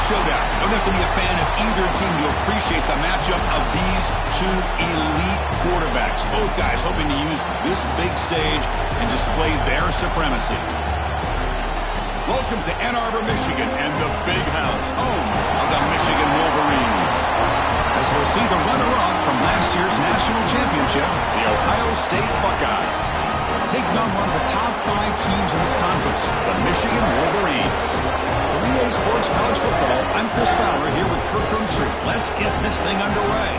showdown. You don't have to be a fan of either team to appreciate the matchup of these two elite quarterbacks. Both guys hoping to use this big stage and display their supremacy. Welcome to Ann Arbor, Michigan, and the Big House, home of the Michigan Wolverines. As we'll see the runner-up from last year's national championship, the Ohio State Buckeyes, taking on one of the top 5 teams in this conference, the Michigan Wolverines. For EA Sports College Football, I'm Chris Fowler here with Kirk Herbstreit. Let's get this thing underway.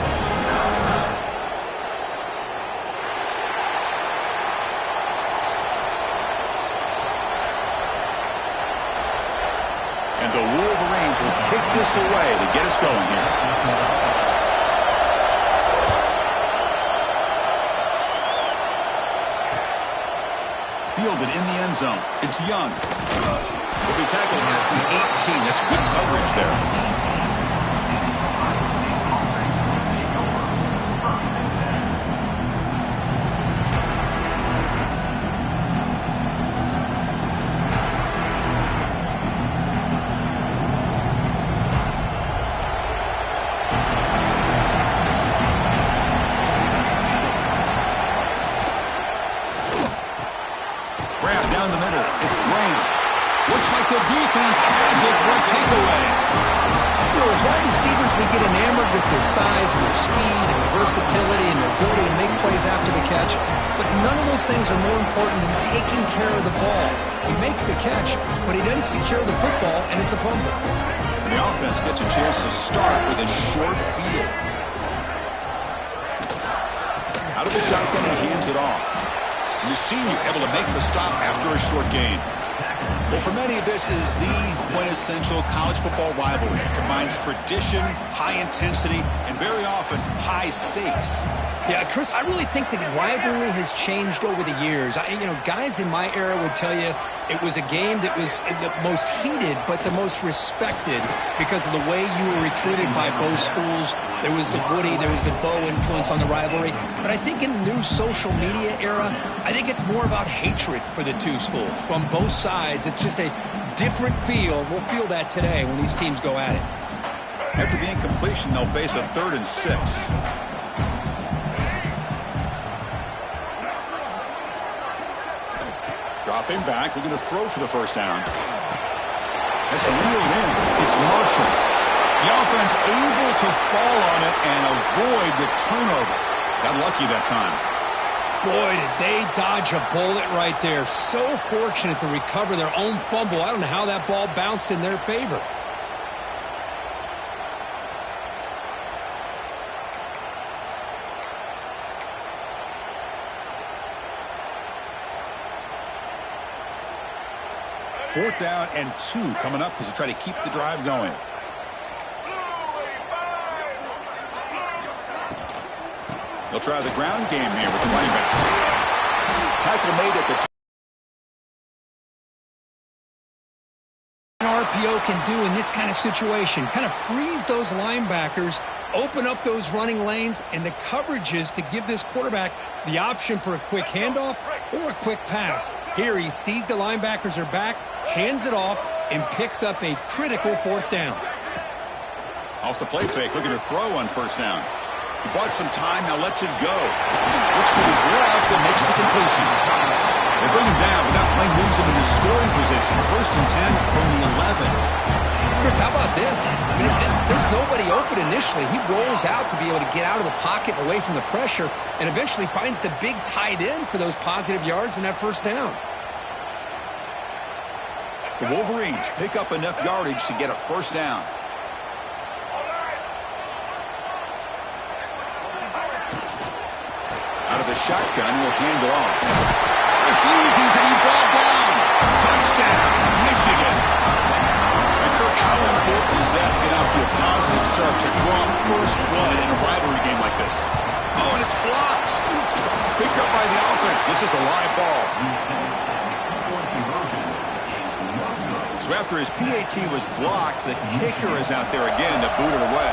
And the Wolverines will kick this away to get us going here. Fielded in the end zone. It's Young. Will be tackled at the 18. That's good coverage there. Down the middle, it's Graham. Looks like the defense has it for a takeaway. You know, as wide receivers, we get enamored with their size and their speed and their versatility and their ability to make plays after the catch. But none of those things are more important than taking care of the ball. He makes the catch, but he doesn't secure the football, and it's a fumble. And the offense gets a chance to start with a short field. Out of the shotgun, he hands it off. You've seen you're able to make the stop after a short gain. Well, for many, this is the quintessential college football rivalry. It combines tradition, high intensity, and very often high stakes. Yeah, Chris, I really think the rivalry has changed over the years. Guys in my era would tell you it was a game that was the most heated but the most respected because of the way you were recruited by both schools. There was the Woody, there was the Bo influence on the rivalry. But I think in the new social media era, I think it's more about hatred for the two schools. From both sides, it's just a different feel. We'll feel that today when these teams go at it. After the incompletion, they'll face a 3rd and 6. Dropping back, looking to throw for the first down. That's reeled in. It's Marshall. The offense able to fall on it and avoid the turnover. Got lucky that time. Boy, did they dodge a bullet right there. So fortunate to recover their own fumble. I don't know how that ball bounced in their favor. Fourth down and 2 coming up as they try to keep the drive going. They'll try the ground game here with the running back. Tackle made at the RPO can do in this kind of situation, kind of freeze those linebackers, open up those running lanes and the coverages to give this quarterback the option for a quick handoff or a quick pass. Here he sees the linebackers are back, hands it off, and picks up a critical 4th down. Off the play fake, looking to throw on first down. He bought some time, now lets it go. Looks to his left and makes the completion. They bring him down, but that play moves him into scoring position. 1st and 10 from the 11. Chris, how about this? There's nobody open initially. He rolls out to be able to get out of the pocket away from the pressure and eventually finds the big tight end for those positive yards in that first down. The Wolverines pick up enough yardage to get a first down. Out of the shotgun, will hand it off. Refusing to be brought down. Touchdown, Michigan. And Kirk, how important is that to get off to a positive start to draw first blood in a rivalry game like this? Oh, and it's blocked. Picked up by the offense. This is a live ball. So after his PAT was blocked, the kicker is out there again to boot it away.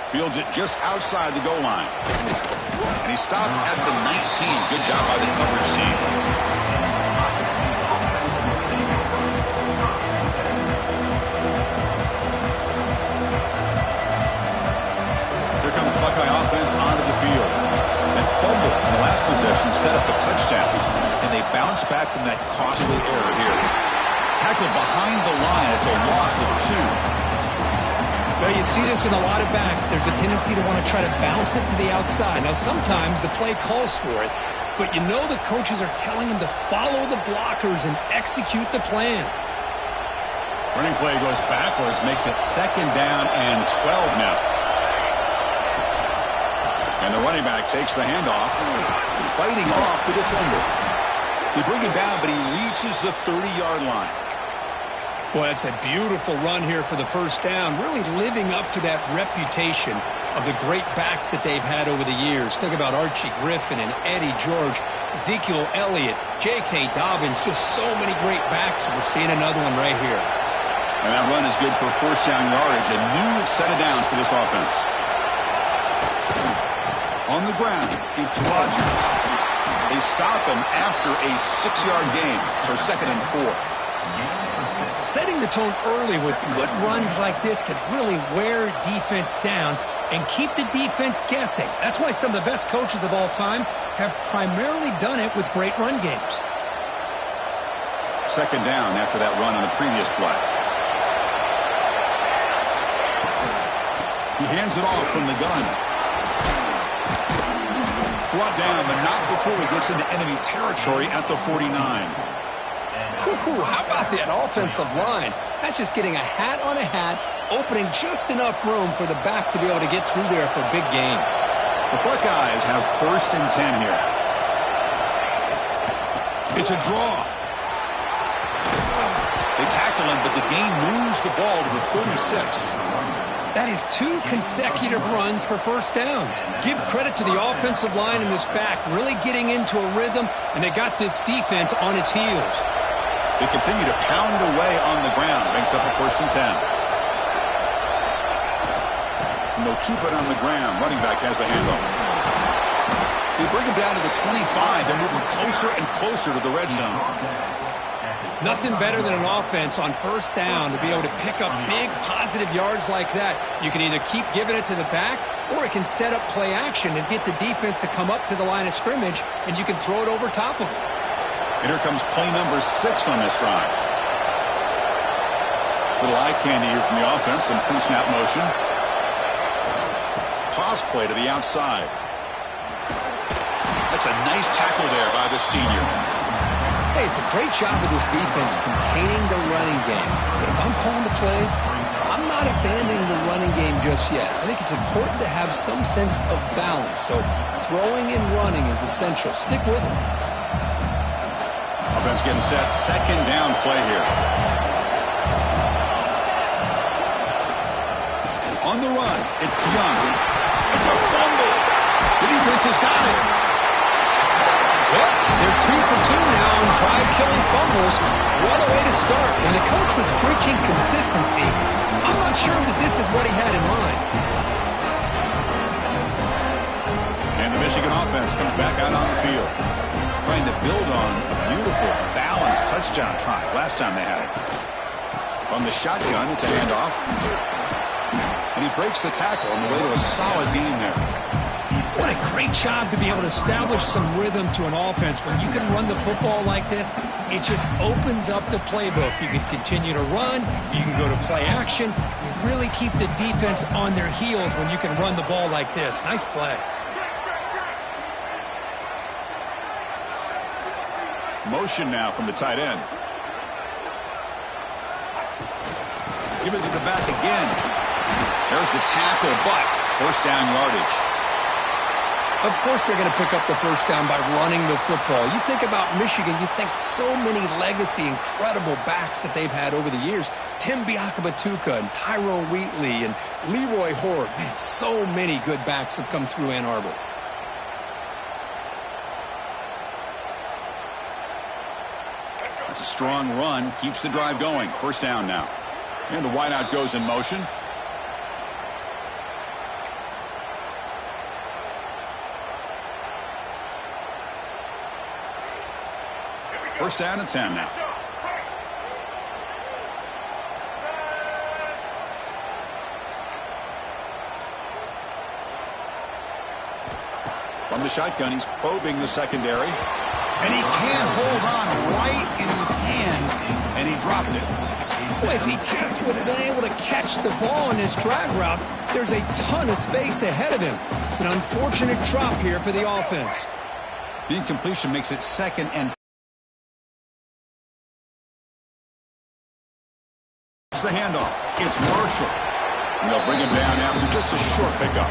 Fields it just outside the goal line. And he stopped at the 19. Good job by the coverage team. they bounce back from that costly error here. Tackle behind the line. It's a loss of 2. Well, you see this with a lot of backs. There's a tendency to want to try to bounce it to the outside. Now, sometimes the play calls for it, but you know the coaches are telling them to follow the blockers and execute the plan. Running play goes backwards, makes it 2nd down and 12 now. And the running back takes the handoff, fighting off the defender. They bring him down, but he reaches the 30-yard line. Well, it's a beautiful run here for the first down, really living up to that reputation of the great backs that they've had over the years. Think about Archie Griffin and Eddie George, Ezekiel Elliott, J.K. Dobbins, just so many great backs. We're seeing another one right here. And that run is good for first down yardage, a new set of downs for this offense. On the ground, it's Rodgers. They stop him after a 6-yard gain, so 2nd and 4. Setting the tone early with good runs like this can really wear defense down and keep the defense guessing. That's why some of the best coaches of all time have primarily done it with great run games. 2nd down after that run on the previous play. He hands it off from the gun. Brought down, but not before he gets into enemy territory at the 49. How about that offensive line? That's just getting a hat on a hat, opening just enough room for the back to be able to get through there for a big gain. The Buckeyes have 1st and 10 here. It's a draw. They tackle him, but the gain moves the ball to the 36. That is 2 consecutive runs for first downs. Give credit to the offensive line and this back really getting into a rhythm, and they got this defense on its heels. They continue to pound away on the ground. Makes up a 1st and 10. And they'll keep it on the ground. Running back has the handoff. They bring him down to the 25. They're moving closer and closer to the red zone. Nothing better than an offense on first down to be able to pick up big positive yards like that. You can either keep giving it to the back, or it can set up play action and get the defense to come up to the line of scrimmage, and you can throw it over top of them. And here comes play number 6 on this drive. Little eye candy here from the offense, some pre-snap motion. Toss play to the outside. That's a nice tackle there by the senior. Hey, it's a great job of this defense containing the running game. But if I'm calling the plays, I'm not abandoning the running game just yet. I think it's important to have some sense of balance. So throwing and running is essential. Stick with it. Offense getting set. 2nd down play here. On the run, it's Young. It's a fumble. The defense has got it. Well, they're 2 for 2 now on drive-killing fumbles. What a way to start. When the coach was preaching consistency, I'm not sure that this is what he had in mind. And the Michigan offense comes back out on the field, trying to build on a beautiful, balanced touchdown drive last time they had it. On the shotgun, it's a handoff. And he breaks the tackle on the way to a solid gain there. What a great job to be able to establish some rhythm to an offense. When you can run the football like this, it just opens up the playbook. You can continue to run. You can go to play action. You really keep the defense on their heels when you can run the ball like this. Nice play. Motion now from the tight end. Give it to the back again. There's the tackle, but first down yardage. Of course they're going to pick up the first down by running the football. You think about Michigan, you think so many legacy, incredible backs that they've had over the years. Tim Biakabatuka and Tyrone Wheatley and Leroy Horde. Man, so many good backs have come through Ann Arbor. That's a strong run. Keeps the drive going. First down now. And the wideout goes in motion. First down and 10 now. From the shotgun, he's probing the secondary. And he can't hold on right in his hands, and he dropped it. Boy, if he just would have been able to catch the ball in this drag route, there's a ton of space ahead of him. It's an unfortunate drop here for the offense. The incompletion makes it 2nd and the handoff. It's Marshall. And they'll bring him down after just a short pickup.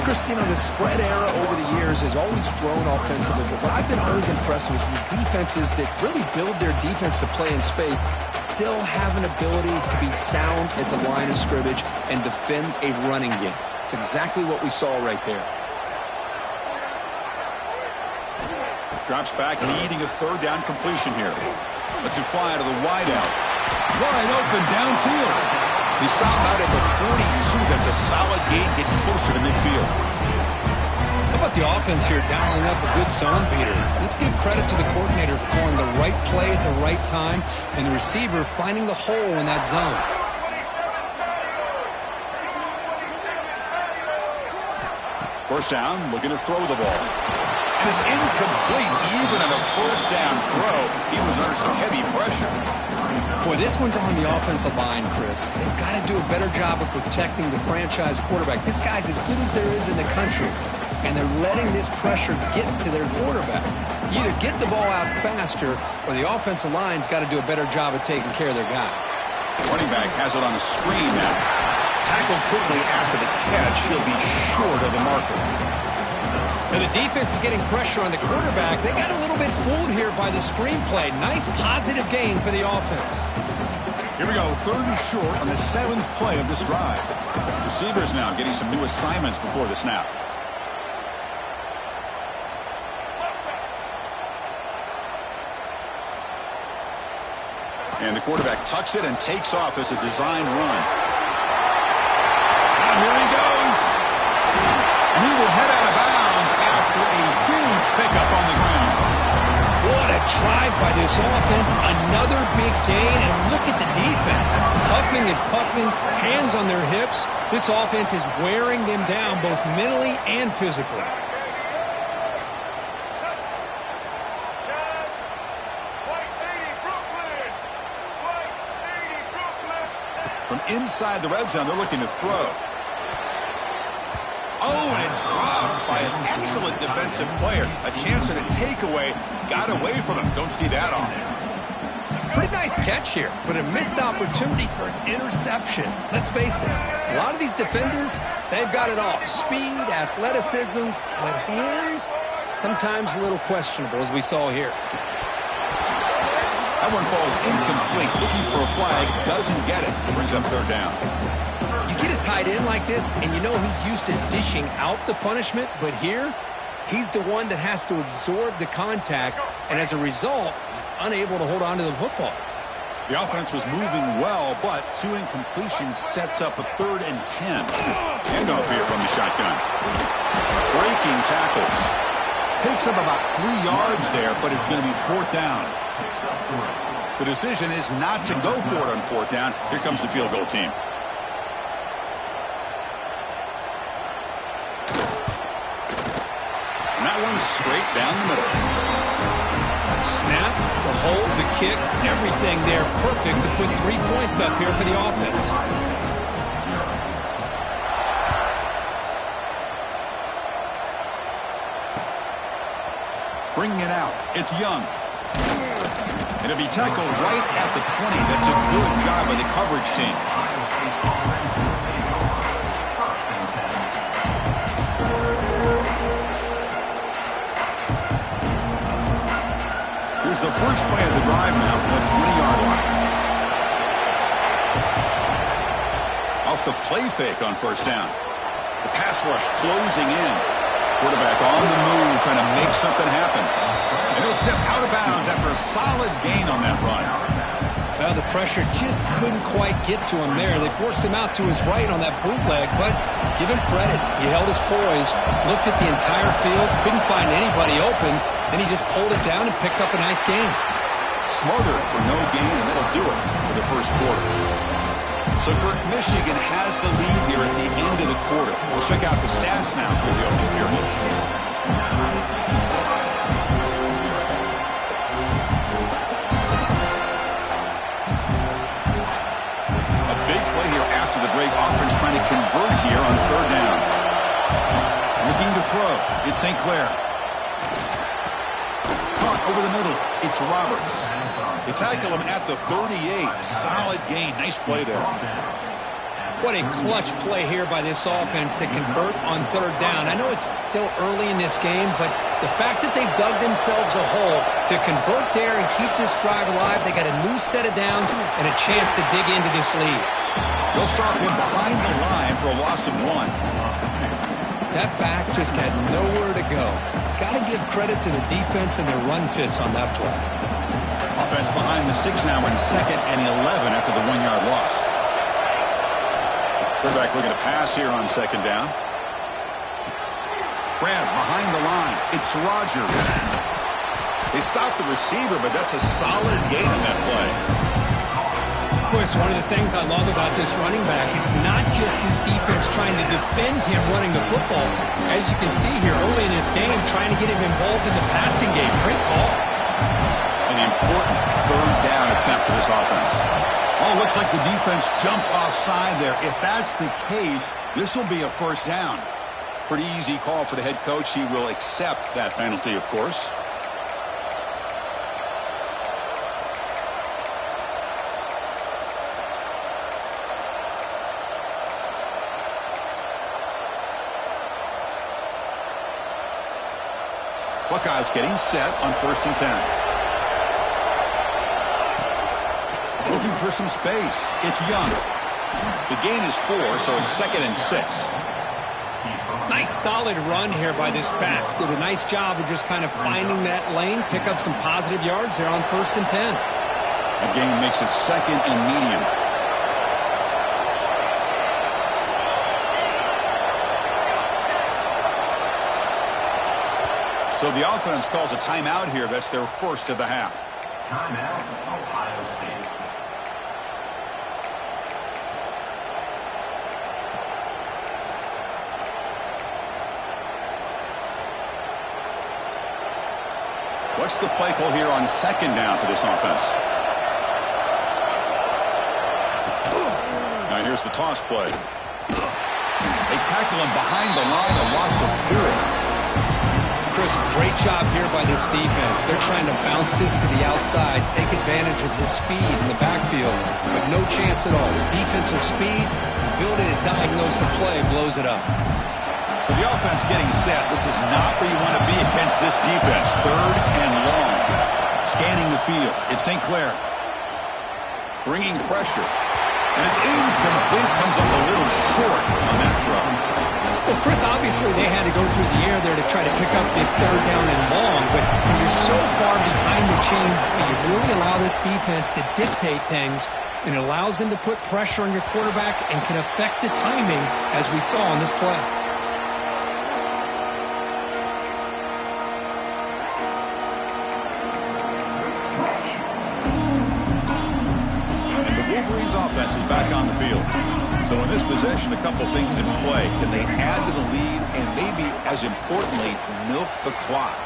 Chris, you know, the spread era over the years has always grown offensively, but what I've been always impressed with defenses that really build their defense to play in space still have an ability to be sound at the line of scrimmage and defend a running game. It's exactly what we saw right there. Drops back, leading a 3rd down completion here. Lets him fly out of the wide out. Wide open downfield. He stopped out at the 42. That's a solid gain, getting closer to midfield. How about the offense here dialing up a good zone beater? Let's give credit to the coordinator for calling the right play at the right time and the receiver finding the hole in that zone. First down, looking to throw the ball. And it's incomplete. Even on the first down throw, he was under some heavy pressure. Boy, this one's on the offensive line, Chris. They've got to do a better job of protecting the franchise quarterback. This guy's as good as there is in the country, and they're letting this pressure get to their quarterback. You either get the ball out faster, or the offensive line's got to do a better job of taking care of their guy. Running back has it on the screen now. Tackled quickly after the catch. He'll be short of the marker. Now the defense is getting pressure on the quarterback. They got a little bit fooled here by the screenplay. Nice positive gain for the offense. Here we go, 3rd and short on the 7th play of this drive. Receivers now getting some new assignments before the snap. And the quarterback tucks it and takes off as a designed run. Now here he goes. And he will head out of bounds after a huge pickup on the ground. What a drive by this offense. Another big gain, and look at the defense. Huffing and puffing, hands on their hips. This offense is wearing them down both mentally and physically. From inside the red zone, they're looking to throw. Oh, and it's dropped by an excellent defensive player. A chance at a takeaway. Got away from him. Don't see that often. Pretty nice catch here, but a missed opportunity for an interception. Let's face it, a lot of these defenders, they've got it all. Speed, athleticism, but hands, sometimes a little questionable, as we saw here. That one falls incomplete. Looking for a flag. Doesn't get it. Brings up 3rd down. You get a tight end like this, and you know he's used to dishing out the punishment, but here, he's the one that has to absorb the contact, and as a result, he's unable to hold on to the football. The offense was moving well, but 2 incompletions sets up a 3rd and 10. Handoff here from the shotgun. Breaking tackles. Picks up about 3 yards there, but it's going to be 4th down. The decision is not to go for it on 4th down. Here comes the field goal team. And that one's straight down the middle. Snap, the hold, the kick, everything there perfect to put 3 points up here for the offense. Bringing it out. It's Young. And it'll be tackled right at the 20. That's a good job by the coverage team. Here's the first play of the drive now from the 20-yard line. Off the play fake on 1st down. The pass rush closing in. Quarterback on the move, trying to make something happen. And he'll step out of bounds after a solid gain on that run. Well, the pressure just couldn't quite get to him there. They forced him out to his right on that bootleg, but give him credit. He held his poise, looked at the entire field, couldn't find anybody open, and he just pulled it down and picked up a nice gain. Smothered for no gain, and that'll do it for the first quarter. So, Kirk, Michigan has the lead here at the end of the quarter. We'll check out the stats now for the opening period. It's St. Clair. Caught over the middle. It's Roberts. They tackle him at the 38. Solid gain. Nice play there. What a clutch play here by this offense to convert on third down. I know it's still early in this game, but the fact that they've dug themselves a hole to convert there and keep this drive alive, they got a new set of downs and a chance to dig into this lead. They'll start him behind the line for a loss of 1. That back just had nowhere to go. Got to give credit to the defense and their run fits on that play. Offense behind the 6 now in 2nd and 11 after the 1-yard loss. Quarterback looking to pass here on 2nd down. Grab behind the line. It's Rogers. They stopped the receiver, but that's a solid gain on that play. Boy, it's one of the things I love about this running back. It's not just this defense trying to defend him running the football. As you can see here early in this game, trying to get him involved in the passing game. Great call. An important 3rd down attempt for this offense. Oh, looks like the defense jumped offside there. If that's the case, this will be a 1st down. Pretty easy call for the head coach. He will accept that penalty, of course. Buckeyes getting set on 1st and 10. Looking for some space. It's Young. The gain is 4, so it's 2nd and 6. Nice solid run here by this back. Did a nice job of just kind of finding that lane, pick up some positive yards there on 1st and 10. That gain makes it 2nd and medium. So the offense calls a timeout here. That's their 1st of the half. Timeout, Ohio State. What's the play call here on 2nd down for this offense? Now here's the toss play. They tackle him behind the line, a loss of 4. Chris, great job here by this defense. They're trying to bounce this to the outside, take advantage of his speed in the backfield, but no chance at all. Defensive speed, ability to diagnose the play, blows it up. So the offense getting set. This is not where you want to be against this defense. 3rd and long. Scanning the field. It's St. Clair. Bringing pressure. And it's incomplete. Comes up a little short on that throw. Well, Chris, obviously they had to go through the air there to try to pick up this 3rd down and long, but when you're so far behind the chains, you really allow this defense to dictate things, and it allows them to put pressure on your quarterback and can affect the timing, as we saw on this play. Offense is back on the field. So in this possession, a couple things in play. Can they add to the lead and maybe, as importantly, milk the clock?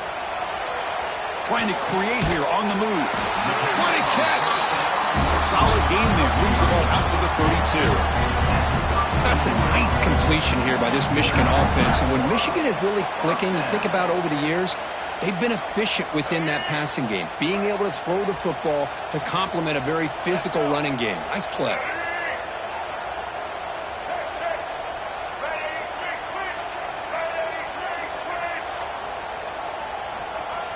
Trying to create here on the move. What a catch! Solid gain there. Moves the ball out to the 32. That's a nice completion here by this Michigan offense. And when Michigan is really clicking, you think about over the years, they've been efficient within that passing game, being able to throw the football to complement a very physical running game. Nice play.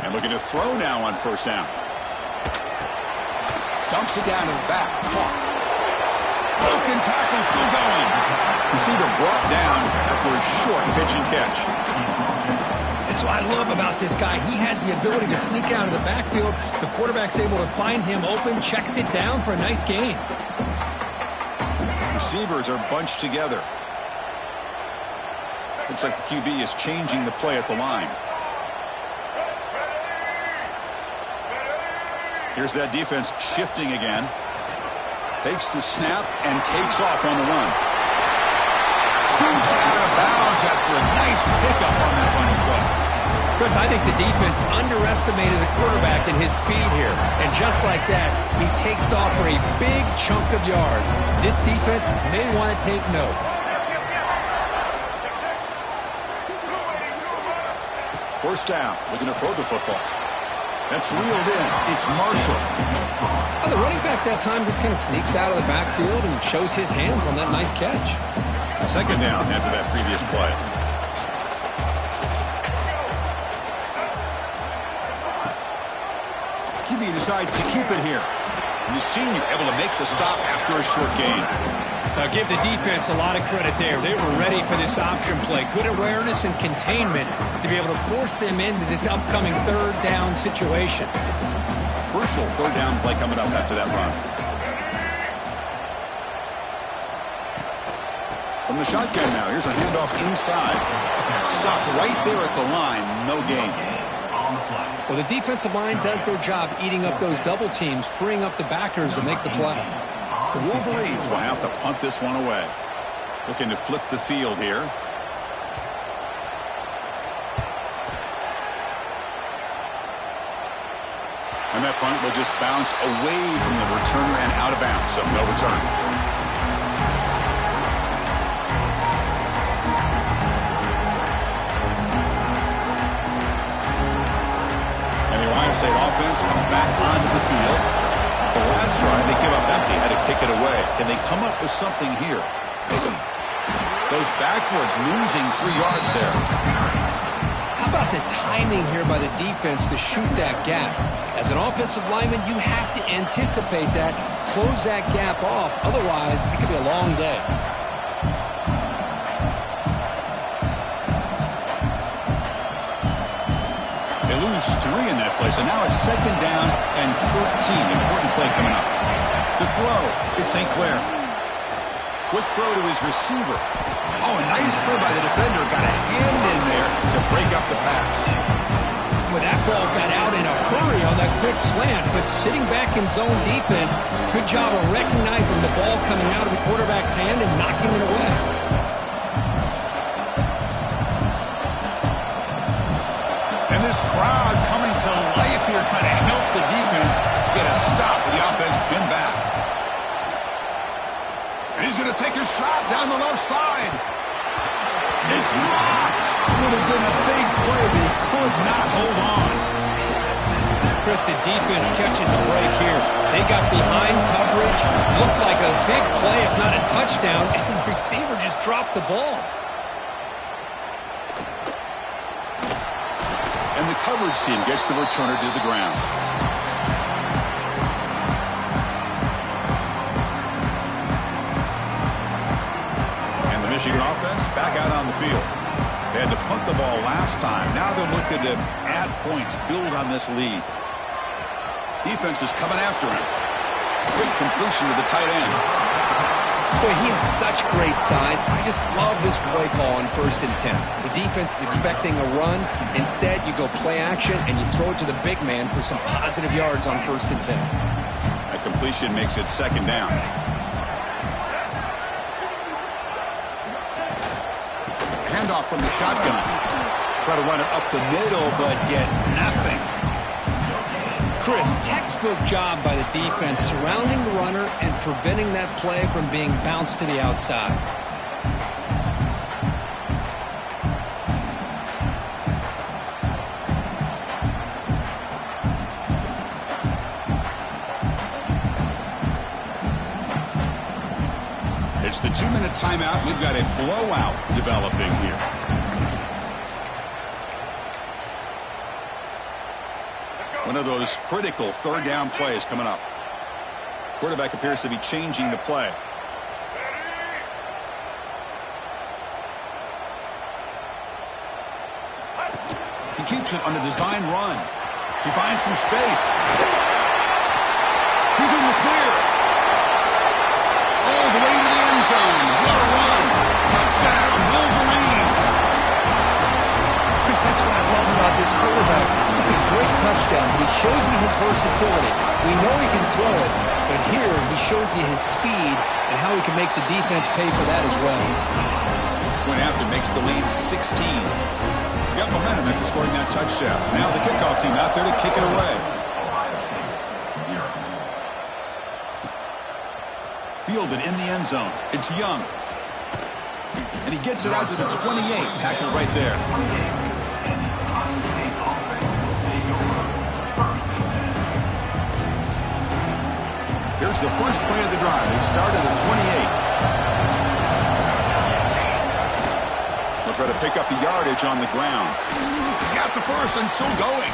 And looking to throw now on 1st down. Dumps it down to the back. Caught. Broken tackle still going. Receiver brought down after a short pitch and catch. That's what I love about this guy. He has the ability to sneak out of the backfield. The quarterback's able to find him open, checks it down for a nice gain. Receivers are bunched together. Looks like the QB is changing the play at the line. Here's that defense shifting again. Takes the snap and takes off on the run. Scoots out of bounds after a nice pickup on that running play. Chris, I think the defense underestimated the quarterback and his speed here. And just like that, he takes off for a big chunk of yards. This defense may want to take note. First down, looking to throw the football. That's reeled in. It's Marshall. Oh, the running back that time just kind of sneaks out of the backfield and shows his hands on that nice catch. Second down after that previous play. He decides to keep it here. The senior able to make the stop after a short gain. Now give the defense a lot of credit there. They were ready for this option play. Good awareness and containment to be able to force them into this upcoming third down situation. Crucial third down play coming up after that run. From the shotgun now, here's a handoff inside. Stopped right there at the line, no gain. Well, the defensive line does their job eating up those double teams, freeing up the backers to make the play. The Wolverines will have to punt this one away. Looking to flip the field here. And that punt will just bounce away from the returner and out of bounds, so no return. And the Ohio State offense comes back onto the field. The last drive they came up empty, had to kick it away. Can they come up with something here? Goes backwards, losing 3 yards there. How about the timing here by the defense to shoot that gap? As an offensive lineman, you have to anticipate that, close that gap off. Otherwise, it could be a long day. They lose 3 in that play, so now it's second down and 13. Important play coming up. To throw, it's St. Clair. Quick throw to his receiver. Oh, a nice play by the defender. Got a hand in there to break up the pass. But that ball got out in a hurry on that quick slant, but sitting back in zone defense, good job of recognizing the ball coming out of the quarterback's hand and knocking it away. And this crowd coming to life here, trying to help the defense get a stop with the offense pinned back. And he's going to take a shot down the left side. It's dropped. Would have been a big play, but he could not hold on. Chris, the defense catches a break here. They got behind coverage, looked like a big play, if not a touchdown, and the receiver just dropped the ball. And the coverage team gets the returner to the ground. And the Michigan offense back out on the field. They had to punt the ball last time. Now they're looking to add points, build on this lead. Defense is coming after him. Quick completion to the tight end. Boy, he has such great size. I just love this play call on 1st and 10. The defense is expecting a run. Instead, you go play action, and you throw it to the big man for some positive yards on 1st and 10. That completion makes it second down. Handoff from the shotgun. Try to run it up the middle, but get nothing. Chris, textbook job by the defense surrounding the runner and preventing that play from being bounced to the outside. It's the 2-minute timeout. We've got a blowout developing here. One of those critical third down plays coming up. Quarterback appears to be changing the play. He keeps it on a design run. He finds some space. He's in the clear. All the way to the end zone. What a run. Touchdown, Wolverines. Chris, that's what I love about this quarterback. It's a great touchdown. He shows you his versatility. We know he can throw it, but here he shows you his speed and how he can make the defense pay for that as well. Went after, makes the lead 16. Got momentum after scoring that touchdown. Now the kickoff team out there to kick it away. Fielded in the end zone. It's Young. And he gets it out to the 28. Tackled right there. records the first play of the drive. They start at the 28. They'll try to pick up the yardage on the ground. He's got the first and still going.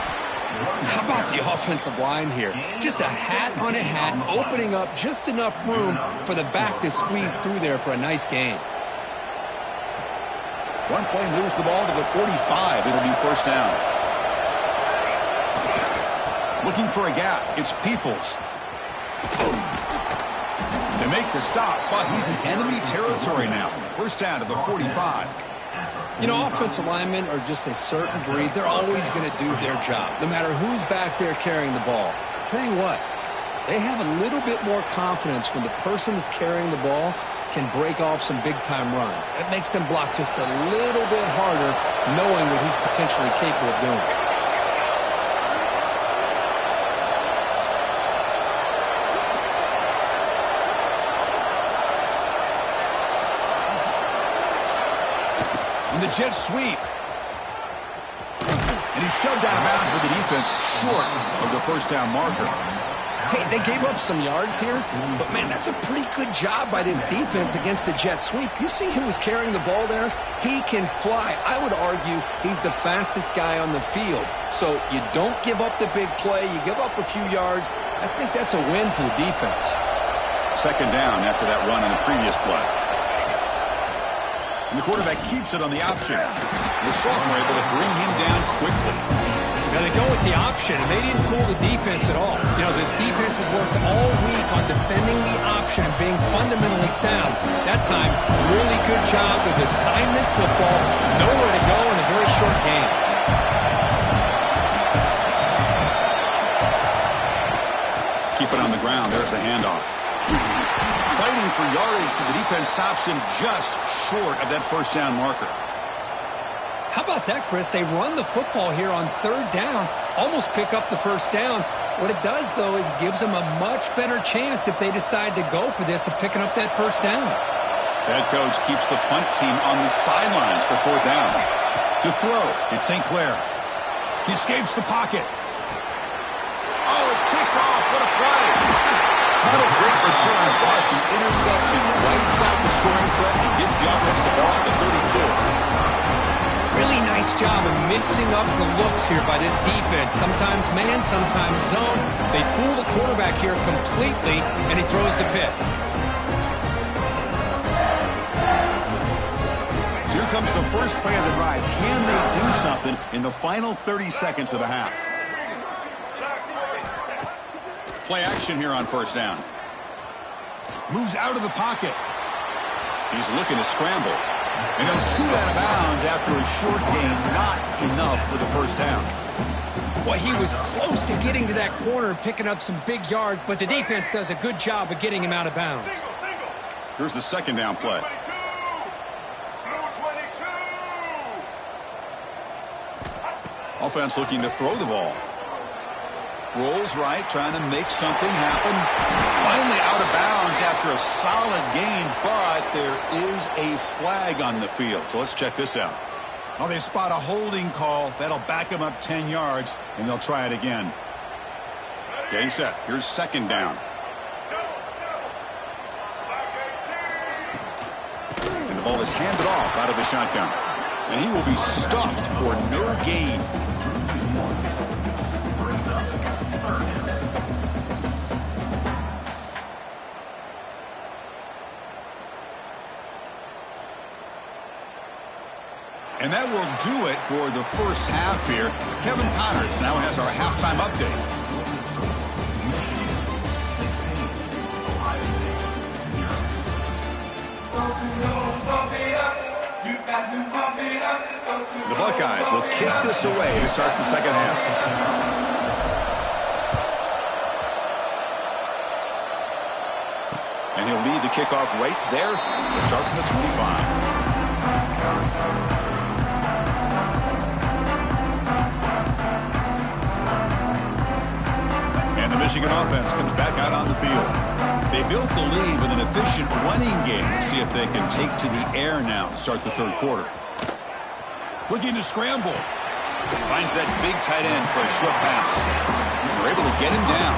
How about the offensive line here? Just a hat on a hat, opening up just enough room for the back to squeeze through there for a nice gain. One play moves the ball to the 45. It'll be first down. Looking for a gap. It's Peoples. They make the stop, but he's in enemy territory now. First down to the 45. You know, offensive linemen are just a certain breed. They're always going to do their job, no matter who's back there carrying the ball. I'll tell you what, they have a little bit more confidence when the person that's carrying the ball can break off some big-time runs. That makes them block just a little bit harder, knowing what he's potentially capable of doing. The jet sweep. And he's shoved out of bounds with the defense short of the first down marker. Hey, they gave up some yards here, but man, that's a pretty good job by this defense against the jet sweep. You see who was carrying the ball there? He can fly. I would argue he's the fastest guy on the field. So you don't give up the big play. You give up a few yards. I think that's a win for the defense. Second down after that run in the previous play. And the quarterback keeps it on the option. The sophomore able to bring him down quickly. Now they go with the option, and they didn't fool the defense at all. You know, this defense has worked all week on defending the option and being fundamentally sound. That time, really good job with assignment football. Nowhere to go in a very short game. Keep it on the ground. There's the handoff. Fighting for yardage, but the defense stops him just short of that first down marker. How about that, Chris? They run the football here on third down, almost pick up the first down. What it does, though, is gives them a much better chance if they decide to go for this of picking up that first down. Head coach keeps the punt team on the sidelines for fourth down. To throw, it's St. Clair. He escapes the pocket. Oh, it's picked off. What a play. Not a great return, but the interception wipes out the scoring threat and gives the offense the ball at the 32. Really nice job of mixing up the looks here by this defense. Sometimes man, sometimes zone. They fool the quarterback here completely, and he throws the pick. Here comes the first play of the drive. Can they do something in the final 30 seconds of the half? Play action here on first down. Moves out of the pocket. He's looking to scramble. And he'll scoot out of bounds after a short gain. Not enough for the first down. Well, he was close to getting to that corner, picking up some big yards, but the defense does a good job of getting him out of bounds. Here's the second down play. Offense looking to throw the ball. Rolls right, trying to make something happen. Finally out of bounds after a solid gain, but there is a flag on the field. So let's check this out. Oh, they spot a holding call. That'll back them up 10 yards, and they'll try it again. Getting set. Here's second down. And the ball is handed off out of the shotgun. And he will be stuffed for no gain. And that will do it for the first half here. Kevin Connors now has our halftime update. The Buckeyes will kick this away to start the second half. And he'll lead the kickoff right there to start from the 25. And the Michigan offense comes back out on the field. They built the lead with an efficient running game. Let's see if they can take to the air now to start the third quarter. Looking to scramble. Finds that big tight end for a short pass. They're able to get him down.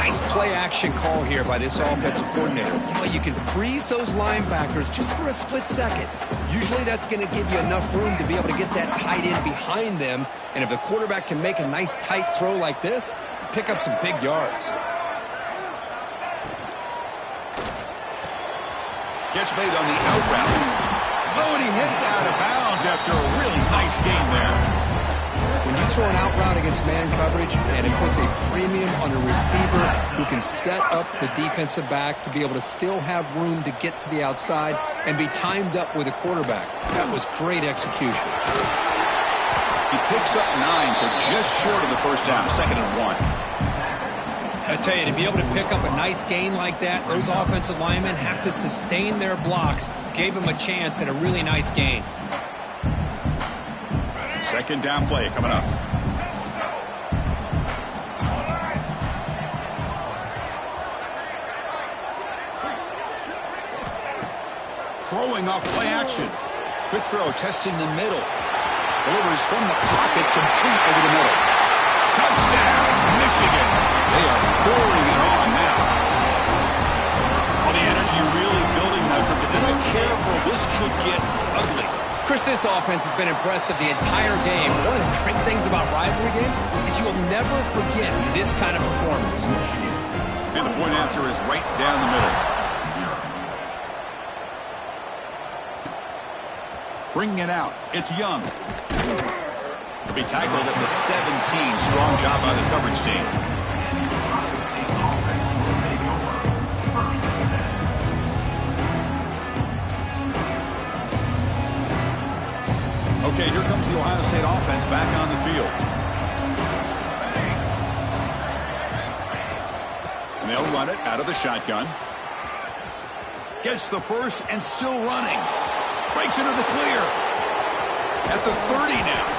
Nice play action call here by this offensive coordinator. You know, you can freeze those linebackers just for a split second. Usually that's going to give you enough room to be able to get that tight end behind them. And if the quarterback can make a nice tight throw like this, pick up some big yards. Catch made on the out route. Oh, and he heads out of bounds after a really nice game there. When you throw an out route against man coverage, and it puts a premium on a receiver who can set up the defensive back to be able to still have room to get to the outside and be timed up with a quarterback. That was great execution. He picks up 9, so just short of the first down, 2nd and 1. I tell you, to be able to pick up a nice gain like that, those offensive linemen have to sustain their blocks. Gave him a chance at a really nice gain. 2nd down play coming up. Throwing off play action. Quick throw, testing the middle. Delivers from the pocket, complete over the middle. Touchdown, Michigan. They are pouring it on now. All the energy really building now. They don't care for this could get ugly. Chris, this offense has been impressive the entire game. One of the great things about rivalry games is you'll never forget this kind of performance. And the point after is right down the middle. Bringing it out, it's Young. He'll be tackled at the 17. Strong job by the coverage team. Okay, here comes the Ohio State offense back on the field. And they'll run it out of the shotgun. Gets the first and still running. Breaks into the clear. At the 30 now.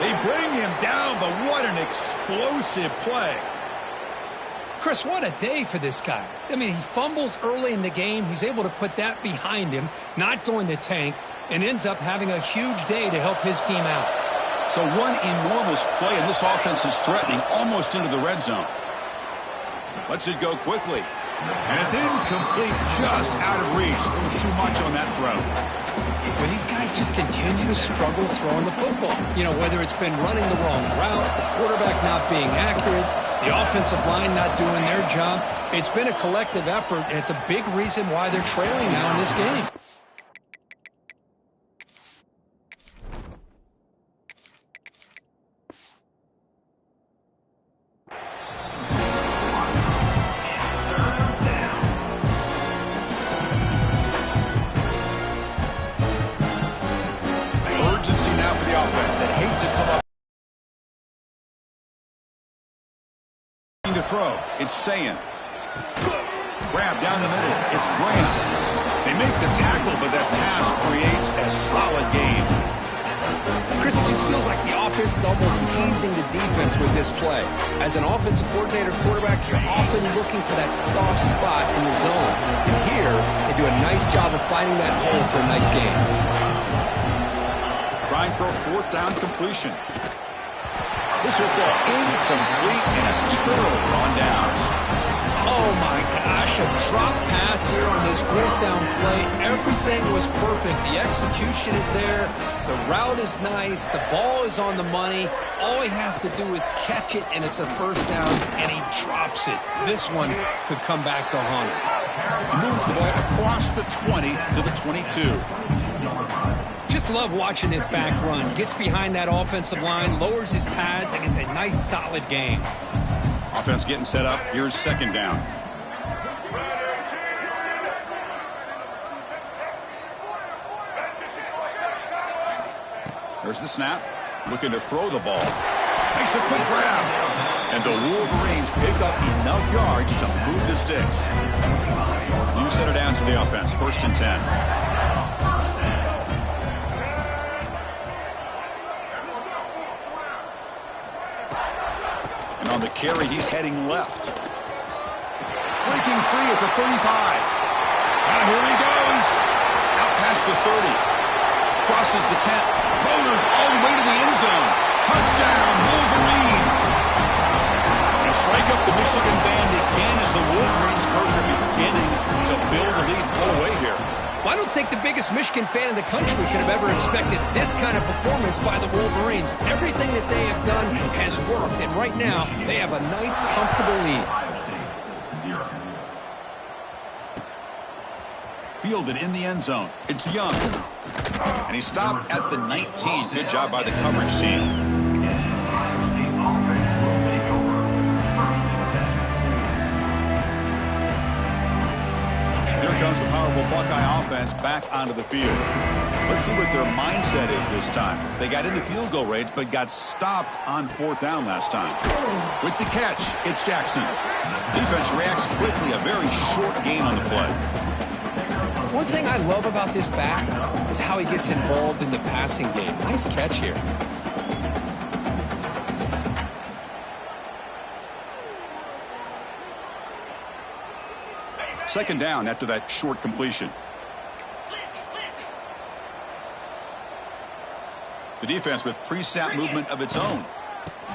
They bring him down, but what an explosive play. Chris, what a day for this guy. I mean, he fumbles early in the game. He's able to put that behind him, not going to tank, and ends up having a huge day to help his team out. So one enormous play, and this offense is threatening almost into the red zone. Lets it go quickly. And it's incomplete, just out of reach. A little too much on that throw. But these guys just continue to struggle throwing the football. You know, whether it's been running the wrong route, the quarterback not being accurate, the offensive line not doing their job. It's been a collective effort, and it's a big reason why they're trailing now in this game. Urgency now for the offense that hates to come up. To throw, it's Sayin. Grab down the middle, it's Graham. They make the tackle, but that pass creates a solid game. Chris, it just feels like the offense is almost teasing the defense with this play. As an offensive coordinator quarterback, you're often looking for that soft spot in the zone. And here, they do a nice job of finding that hole for a nice game. Trying for a 4th down completion. This will fall incomplete and a turnover on downs. Oh my gosh, a drop pass here on this 4th down play. Everything was perfect. The execution is there. The route is nice. The ball is on the money. All he has to do is catch it, and it's a 1st down, and he drops it. This one could come back to haunt him. He moves the ball across the 20 to the 22. Just love watching this back run. Gets behind that offensive line, lowers his pads, and it's a nice, solid game. Offense getting set up. Here's 2nd down. There's the snap. Looking to throw the ball. Makes a quick grab. And the Wolverines pick up enough yards to move the sticks. You set it down to the offense. 1st and 10. And on the carry, he's heading left. Breaking free at the 35. Now here he goes. Out past the 30. Crosses the 10. Motors all the way to the end zone. Touchdown, Wolverines. And strike up the Michigan Band beginning to build a lead, pull away here. Well, I don't think the biggest Michigan fan in the country could have ever expected this kind of performance by the Wolverines. Everything that they have done has worked, and right now they have a nice, comfortable lead. Fielded in the end zone. It's Young. And he stopped at the 19. Good job by the coverage team. Here comes the powerful Buckeye offense back onto the field. Let's see what their mindset is this time. They got into field goal range, but got stopped on 4th down last time. With the catch, it's Jackson. Defense reacts quickly. A very short gain on the play. One thing I love about this back is how he gets involved in the passing game. Nice catch here. Second down after that short completion. The defense with pre-snap movement of its own.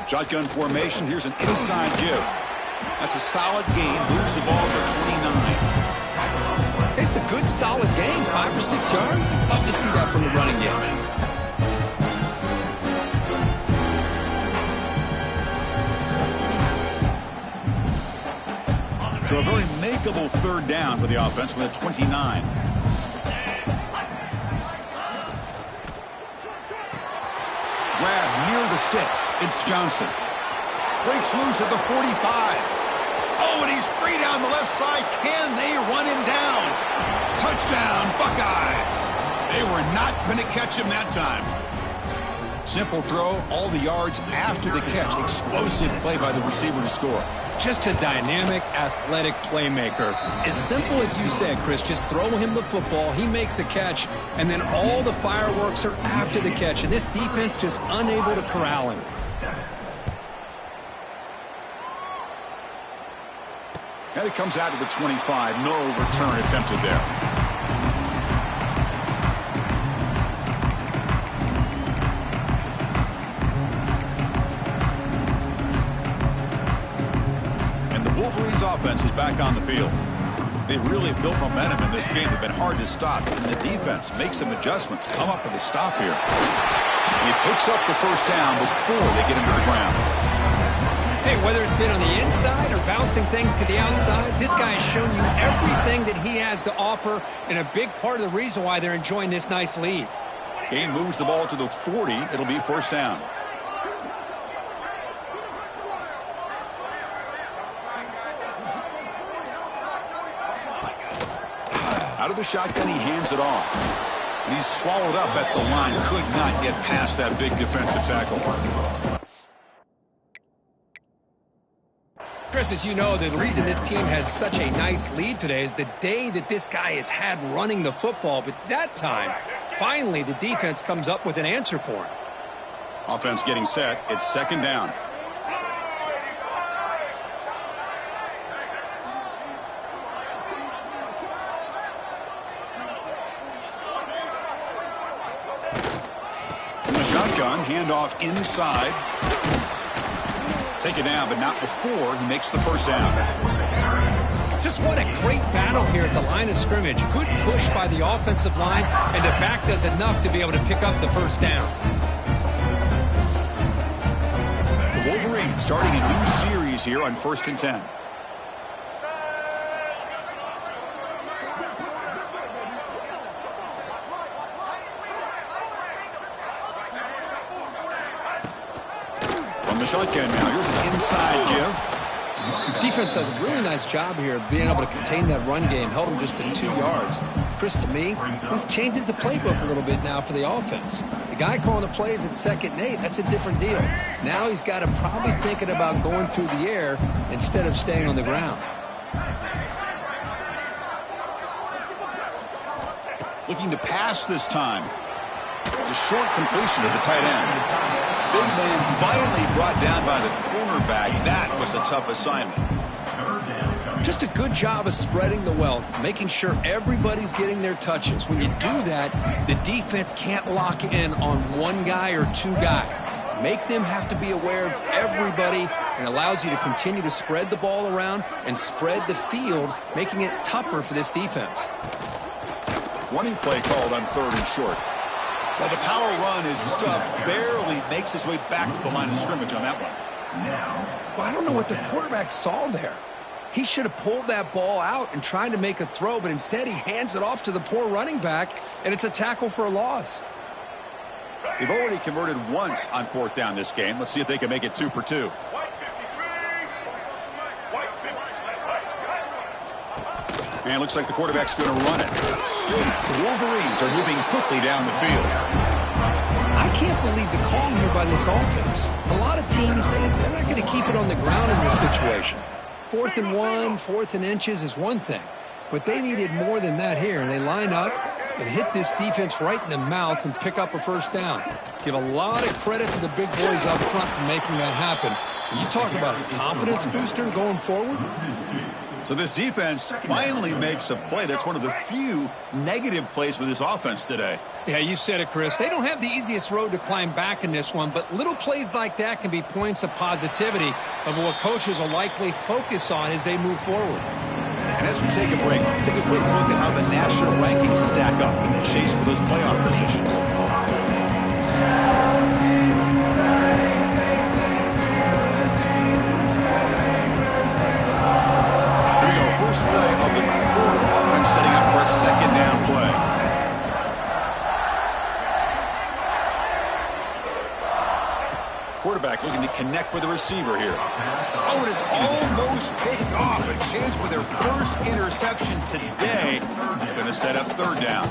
Shotgun formation. Here's an inside give. That's a solid gain. Moves the ball to 29. It's a good, solid game. 5 or 6 yards. Love to see that from the running game. So a very makeable 3rd down for the offense with a 29. Grab near the sticks. It's Johnson. Breaks loose at the 45. Oh, and he's free down the left side. Can they run him down? Touchdown, Buckeyes. They were not going to catch him that time. Simple throw, all the yards after the catch. Explosive play by the receiver to score. Just a dynamic, athletic playmaker. As simple as you said, Chris, just throw him the football, he makes a catch, and then all the fireworks are after the catch. And this defense just unable to corral him. And it comes out to the 25. No return attempted there. And the Wolverines offense is back on the field. They've really built momentum in this game. They've been hard to stop. And the defense makes some adjustments. Come up with a stop here. And he picks up the 1st down before they get him to the ground. Hey, whether it's been on the inside or bouncing things to the outside, this guy has shown you everything that he has to offer, and a big part of the reason why they're enjoying this nice lead. Gain moves the ball to the 40. It'll be 1st down. Out of the shotgun, he hands it off. And he's swallowed up at the line. Could not get past that big defensive tackle. Chris, as you know, the reason this team has such a nice lead today is the day that this guy has had running the football. But that time, finally, the defense comes up with an answer for him. Offense getting set. It's 2nd down. From the shotgun, handoff inside. Take it down, but not before he makes the 1st down. Just what a great battle here at the line of scrimmage. Good push by the offensive line, and the back does enough to be able to pick up the 1st down. The Wolverines starting a new series here on 1st and 10. The shotgun now. Here's an inside give. Defense does a really nice job here of being able to contain that run game, held them just to 2 yards. Chris, to me, this changes the playbook a little bit now for the offense. The guy calling the plays at 2nd and 8, that's a different deal. Now he's got to probably thinking about going through the air instead of staying on the ground. Looking to pass this time. It's a short completion to the tight end. Big man finally brought down by the cornerback. That was a tough assignment. Just a good job of spreading the wealth, making sure everybody's getting their touches. When you do that, the defense can't lock in on one guy or 2 guys. Make them have to be aware of everybody and allows you to continue to spread the ball around and spread the field, making it tougher for this defense. Running play called on 3rd and short. Well, the power run is stuffed, barely makes his way back to the line of scrimmage on that one. Well, I don't know what the quarterback saw there. He should have pulled that ball out and tried to make a throw, but instead he hands it off to the poor running back, and it's a tackle for a loss. They've already converted once on 4th down this game. Let's see if they can make it 2 for 2. And it looks like the quarterback's going to run it. The Wolverines are moving quickly down the field. I can't believe the call here by this offense. A lot of teams, they're not going to keep it on the ground in this situation. 4th and 1, 4th and inches is one thing. But they needed more than that here. They line up and hit this defense right in the mouth and pick up a 1st down. Give a lot of credit to the big boys up front for making that happen. And you talk about a confidence booster going forward. So this defense finally makes a play. That's one of the few negative plays for this offense today. Yeah, you said it, Chris. They don't have the easiest road to climb back in this one, but little plays like that can be points of positivity of what coaches will likely focus on as they move forward. And as we take a break, take a quick look at how the national rankings stack up in the chase for those playoff positions. First play of the quarter. Offense setting up for a 2nd down play. Quarterback looking to connect with the receiver here. Oh, and it's almost picked off. A chance for their first interception today. Going to set up 3rd down.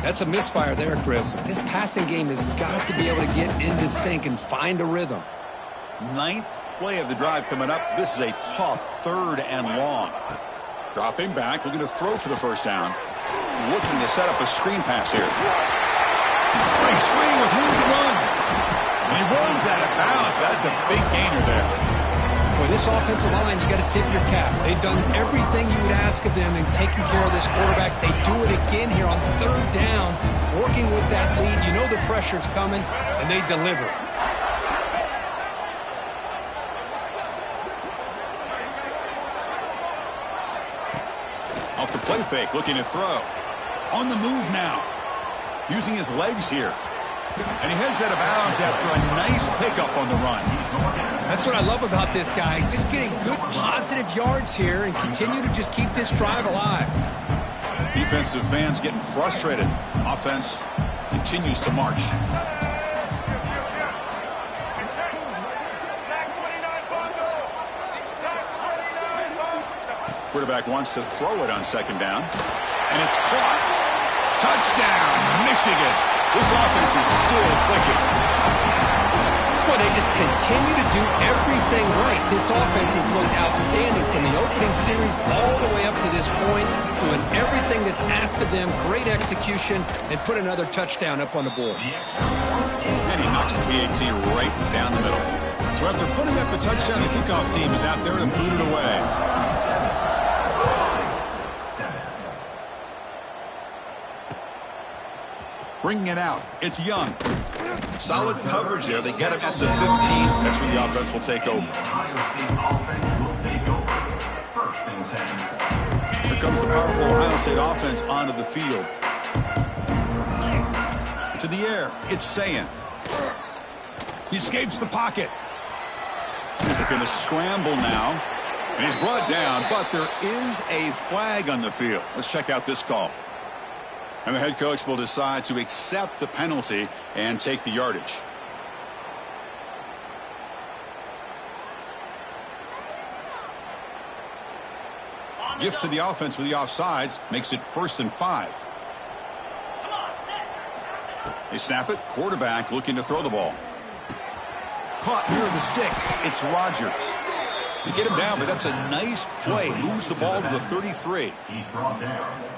That's a misfire there, Chris. This passing game has got to be able to get into sync and find a rhythm. 9th play of the drive coming up. This is a tough 3rd and long. Dropping back, looking to throw for the 1st down. Looking to set up a screen pass here. Breaks free with room to run. And he runs out of bounds. That's a big gainer there. Boy, this offensive line, you got to tip your cap. They've done everything you would ask of them in taking care of this quarterback. They do it again here on 3rd down, working with that lead. You know the pressure's coming, and they deliver. Off the play fake, looking to throw. On the move now. Using his legs here. And he heads out of bounds after a nice pickup on the run. That's what I love about this guy. Just getting good positive yards here and continue to just keep this drive alive. Defensive fans getting frustrated. Offense continues to march. Quarterback wants to throw it on 2nd down. And it's caught. Touchdown, Michigan. This offense is still clicking. Boy, they just continue to do everything right. This offense has looked outstanding from the opening series all the way up to this point, doing everything that's asked of them, great execution, and put another touchdown up on the board. And he knocks the PAT right down the middle. So after putting up a touchdown, the kickoff team is out there to boot it away. Bringing it out. It's Young. Solid coverage there. They get him at the 15. That's where the offense will take over. Here comes the powerful Ohio State offense onto the field. To the air. It's Sayin. He escapes the pocket. They're going to scramble now. And he's brought down, but there is a flag on the field. Let's check out this call. And the head coach will decide to accept the penalty and take the yardage. Gift to the offense with the offsides makes it 1st and 5. They snap it. Quarterback looking to throw the ball. Caught near the sticks. It's Rodgers. They get him down, but that's a nice play. Moves the ball to the 33.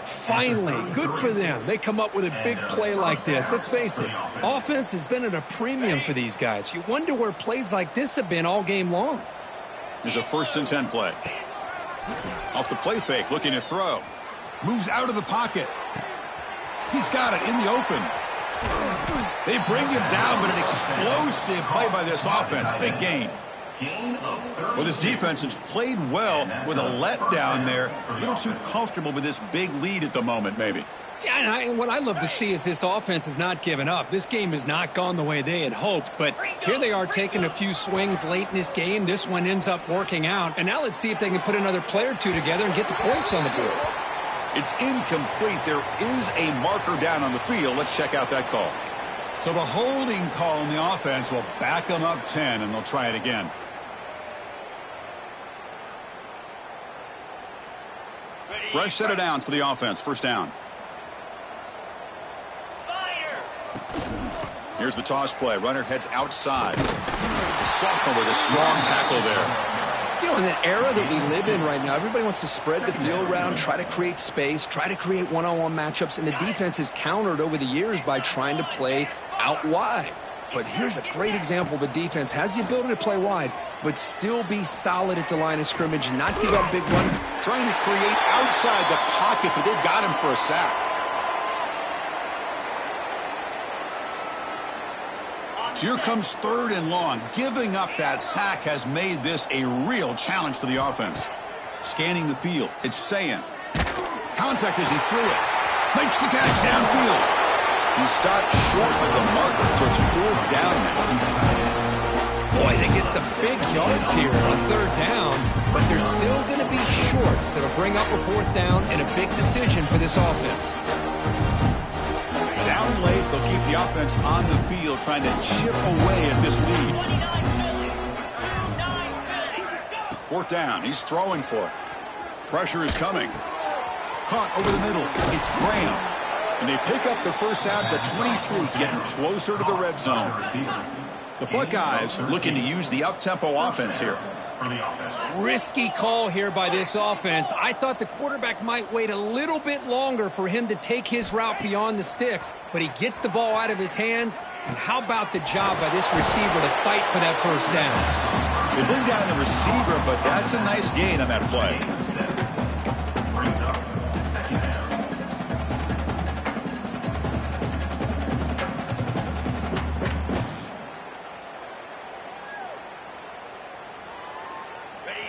Finally, good for them. They come up with a big play like this. Let's face it, offense has been at a premium for these guys. You wonder where plays like this have been all game long. There's a 1st and 10 play. Off the play fake, looking to throw. Moves out of the pocket. He's got it in the open. They bring him down, but an explosive play by this offense. Big gain. Gain of 30. Well, this defense has played well with a letdown there. A little too comfortable with this big lead at the moment, maybe. Yeah, and what I love to see is this offense has not given up. This game has not gone the way they had hoped, but here they are taking a few swings late in this game. This one ends up working out, and now let's see if they can put another play or two together and get the points on the board. It's incomplete. There is a marker down on the field. Let's check out that call. So the holding call on the offense will back them up 10, and they'll try it again. Fresh set of downs for the offense. First down. Here's the toss play. Runner heads outside. The sophomore with a strong tackle there. You know, in the era that we live in right now, everybody wants to spread the field around, try to create space, try to create one-on-one matchups, and the defense is countered over the years by trying to play out wide. But here's a great example. The defense has the ability to play wide, but still be solid at the line of scrimmage, not give up big run. Trying to create outside the pocket, but they've got him for a sack. So here comes 3rd and long. Giving up that sack has made this a real challenge for the offense. Scanning the field. It's Sayin. Contact as he threw it. Makes the catch downfield. He stopped short of the marker, so it's 4th down now. Boy, they get some big yards here on 3rd down, but they're still going to be short, so it'll bring up a 4th down and a big decision for this offense. Down late, they'll keep the offense on the field, trying to chip away at this lead. 4th down, he's throwing for it. Pressure is coming. Caught over the middle, it's Graham. And they pick up the first out of the 23, getting closer to the red zone. The Buckeyes looking to use the up-tempo offense here. Risky call here by this offense. I thought the quarterback might wait a little bit longer for him to take his route beyond the sticks, but he gets the ball out of his hands. And how about the job by this receiver to fight for that first down? They bring down the receiver, but that's a nice gain on that play.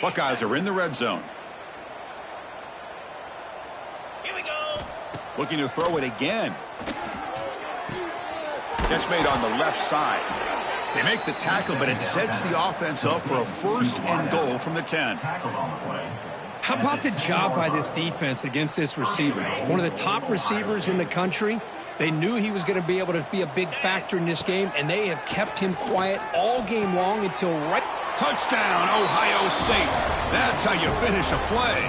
Buckeyes are in the red zone. Here we go. Looking to throw it again. Catch made on the left side. They make the tackle, but it sets the offense up for a 1st and goal from the 10. How about the job by this defense against this receiver? One of the top receivers in the country. They knew he was going to be able to be a big factor in this game, and they have kept him quiet all game long until right. Touchdown, Ohio State. That's how you finish a play.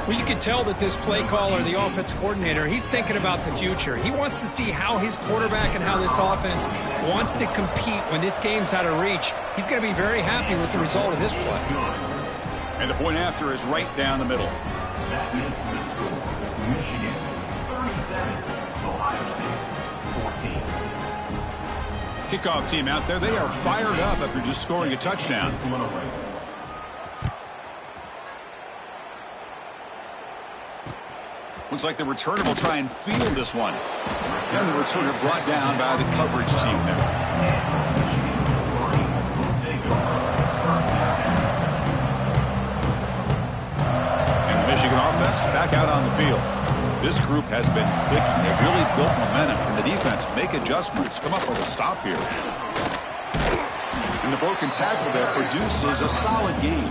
Well, you can tell that this play caller, the offense coordinator, he's thinking about the future. He wants to see how his quarterback and how this offense wants to compete when this game's out of reach. He's going to be very happy with the result of this play. And the point after is right down the middle. That makes the score. Michigan 37, Ohio State 14. Kickoff team out there. They are fired up after just scoring a touchdown. Looks like the returner will try and field this one. And the returner brought down by the coverage team there. And the Michigan offense back out on the field. This group has been clicking. They've really built momentum. And the defense make adjustments. Come up with a stop here. And the broken tackle there produces a solid gain.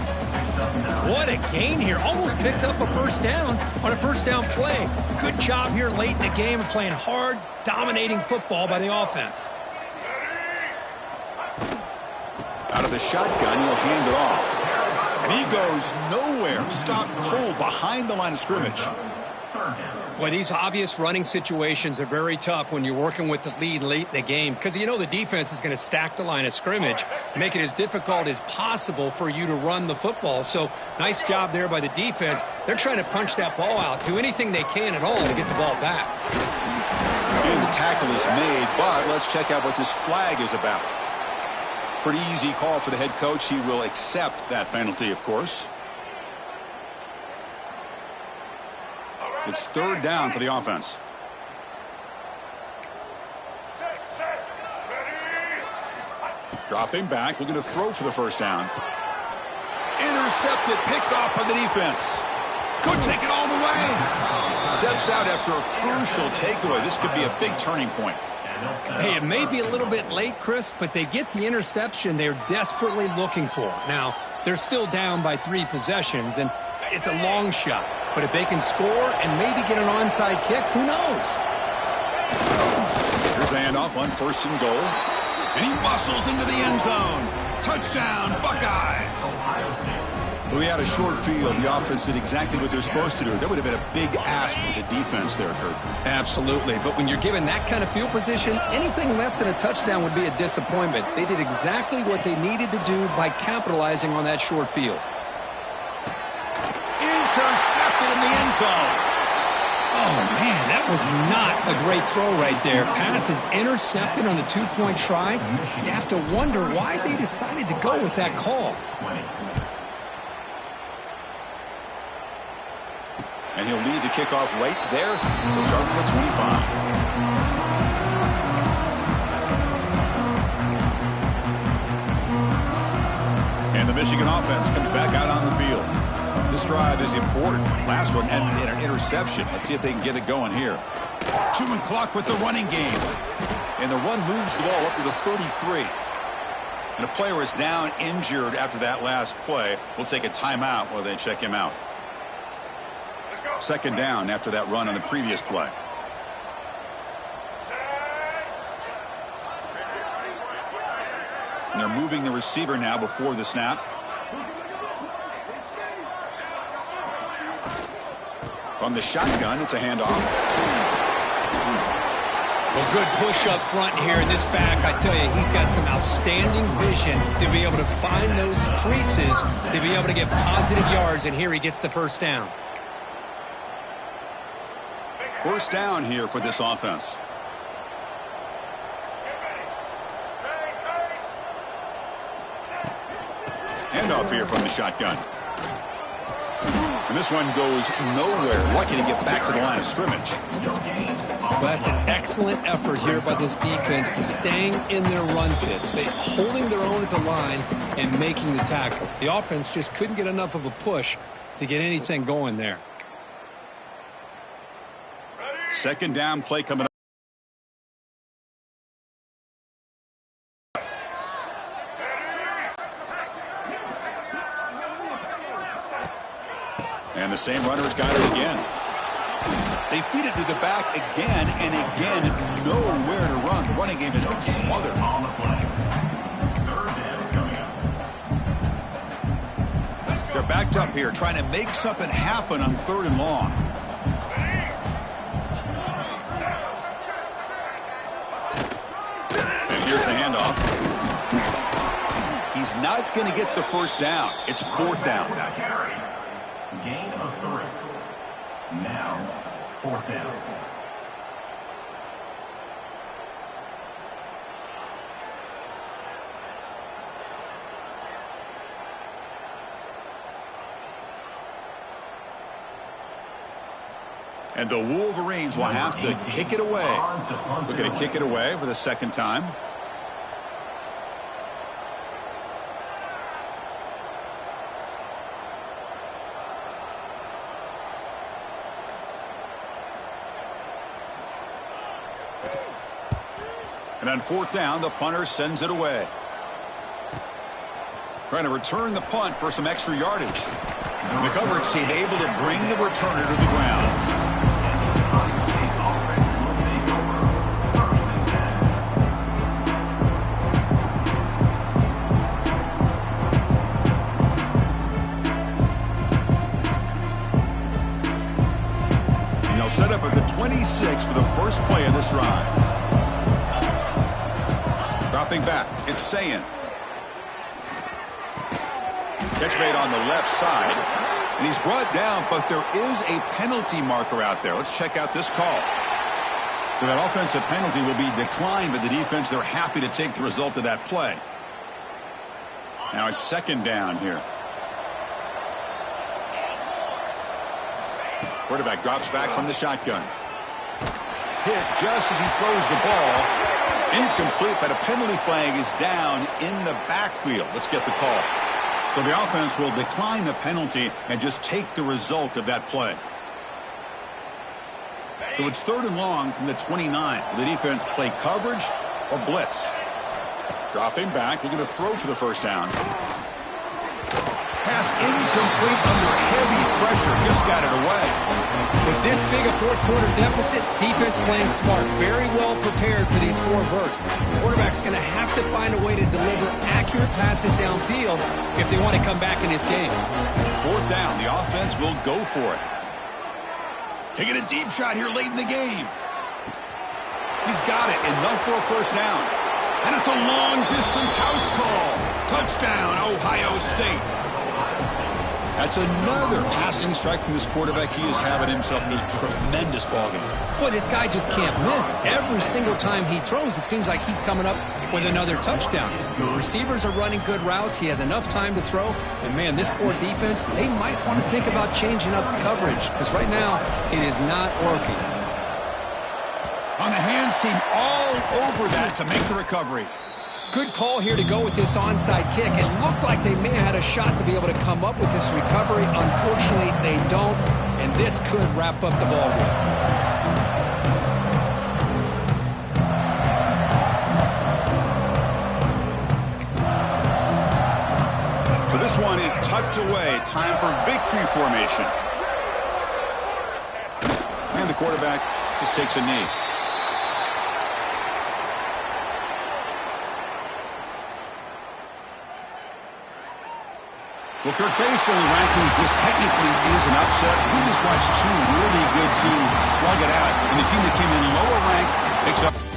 What a gain here. Almost picked up a first down on a first down play. Good job here late in the game of playing hard, dominating football by the offense. Out of the shotgun, he'll hand it off. And he goes nowhere. Stopped cold behind the line of scrimmage. Boy, these obvious running situations are very tough when you're working with the lead late in the game because you know the defense is going to stack the line of scrimmage, make it as difficult as possible for you to run the football. So nice job there by the defense. They're trying to punch that ball out, do anything they can at all to get the ball back. And the tackle is made, but let's check out what this flag is about. Pretty easy call for the head coach. He will accept that penalty, of course. It's 3rd down for the offense. Dropping back, looking to throw for the first down. Intercepted, picked off by the defense. Could take it all the way. Steps out after a crucial takeaway. This could be a big turning point. Hey, it may be a little bit late, Chris, but they get the interception they're desperately looking for. Now, they're still down by 3 possessions, and it's a long shot. But if they can score and maybe get an onside kick, who knows? Here's the handoff on 1st and goal. And he muscles into the end zone. Touchdown, Buckeyes. We had a short field. The offense did exactly what they're supposed to do. That would have been a big ask for the defense there, Kurt. Absolutely. But when you're given that kind of field position, anything less than a touchdown would be a disappointment. They did exactly what they needed to do by capitalizing on that short field. Intercepted in the end zone. Oh, man, that was not a great throw right there. Pass is intercepted on the 2-point try. You have to wonder why they decided to go with that call. And he'll lead the kickoff right there. He'll start at the 25. And the Michigan offense comes back out on the field. This drive is important. Last one ended in an interception. Let's see if they can get it going here. Chewing clock with the running game. And the run moves the ball up to the 33. And a player is down injured after that last play. We'll take a timeout while they check him out. 2nd down after that run on the previous play. And they're moving the receiver now before the snap. From the shotgun, it's a handoff. Well, good push up front here in this back. I tell you, he's got some outstanding vision to be able to find those creases, to be able to get positive yards, and here he gets the first down. First down here for this offense. Handoff here from the shotgun. And this one goes nowhere. Lucky to get back to the line of scrimmage. Well, that's an excellent effort here by this defense, staying in their run fits. They holding their own at the line and making the tackle. The offense just couldn't get enough of a push to get anything going there. 2nd down play coming up. And the same runner's got it again. They feed it to the back again and again. Nowhere to run. The running game has been smothered. On the play. 3rd down coming up. They're backed up here trying to make something happen on 3rd and long. Here's the handoff. He's not going to get the first down. It's 4th down. Gain of 3. Now, 4th down. And the Wolverines will have to kick it away. Looking to kick it away for the 2nd time. And on 4th down, the punter sends it away. Trying to return the punt for some extra yardage. The coverage team able to bring the returner to the ground. And they'll set up at the 26 for the first play of this drive. Dropping back, it's Sayin. Catch made on the left side. And he's brought down, but there is a penalty marker out there. Let's check out this call. So that offensive penalty will be declined by the defense. They're happy to take the result of that play. Now it's 2nd down here. Quarterback drops back from the shotgun. Hit just as he throws the ball. Incomplete, but a penalty flag is down in the backfield. Let's get the call. So the offense will decline the penalty and just take the result of that play. So it's 3rd and long from the 29. Will the defense play coverage or blitz? Dropping back, looking to throw for the first down. Pass incomplete under heavy pressure, just got it away. With this big a fourth-quarter deficit, defense playing smart, very well prepared for these 4 verts. The quarterback's going to have to find a way to deliver accurate passes downfield if they want to come back in this game. 4th down, the offense will go for it. Taking a deep shot here late in the game. He's got it, enough for a first down. And it's a long-distance house call. Touchdown, Ohio State. That's another passing strike from this quarterback. He is having himself a tremendous ballgame. Boy, this guy just can't miss. Every single time he throws, it seems like he's coming up with another touchdown. The receivers are running good routes. He has enough time to throw. And, man, this poor defense, they might want to think about changing up coverage because right now it is not working. On the hands team all over that to make the recovery. Good call here to go with this onside kick. It looked like they may have had a shot to be able to come up with this recovery. Unfortunately, they don't, and this could wrap up the ballgame. So this one is tucked away. Time for victory formation. And the quarterback just takes a knee. Well, Kirk, based on the rankings, this technically is an upset. We just watched 2 really good teams slug it out, and the team that came in lower ranked picks up.